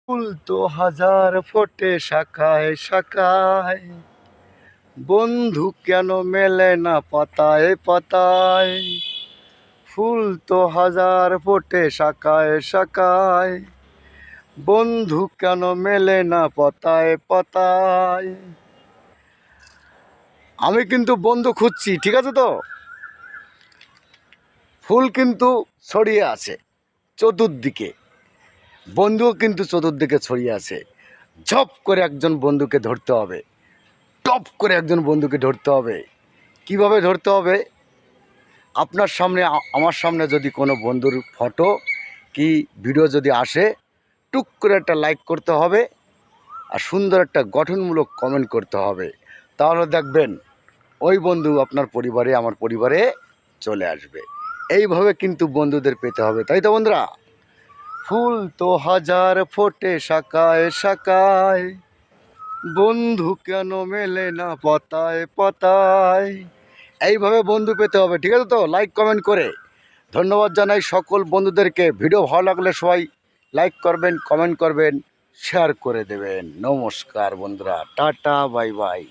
ফুল তো হাজার ফোটে শাখায় শাখায়, বন্ধু কেন মেলে না পাতায় পাতায়। ফুল তো হাজার ফোটে শাখায় শাখায়, বন্ধু কেন মেলে না পাতায় পাতায়। আমি কিন্তু বন্ধু খুঁজছি, ঠিক আছে তো। ফুল কিন্তু ছড়িয়ে আছে চতুর্দিকে, বন্ধুও কিন্তু চতুর্দিকে ছড়িয়ে আছে। ঝপ করে একজন বন্ধুকে ধরতে হবে, টপ করে একজন বন্ধুকে ধরতে হবে। কিভাবে ধরতে হবে? আপনার সামনে আমার সামনে যদি কোনো বন্ধুর ফটো কি ভিডিও যদি আসে, টুক করে একটা লাইক করতে হবে আর সুন্দর একটা গঠনমূলক কমেন্ট করতে হবে। তাহলে দেখবেন ওই বন্ধু আপনার পরিবারে, আমার পরিবারে চলে আসবে। এইভাবে কিন্তু বন্ধুদের পেতে হবে, তাই তো বন্ধুরা? ফুল তো হাজার ফোটে শাখায় শাখায়, বন্ধু কেন মেলে না পাতায় পাতায়। এইভাবে বন্ধু পেতে হবে, ঠিক আছে তো? লাইক কমেন্ট করে ধন্যবাদ জানাই সকল বন্ধুদেরকে। ভিডিও ভালো লাগলে সবাই লাইক করবেন, কমেন্ট করবেন, শেয়ার করে দেবেন। নমস্কার বন্ধুরা, টাটা, বাই বাই।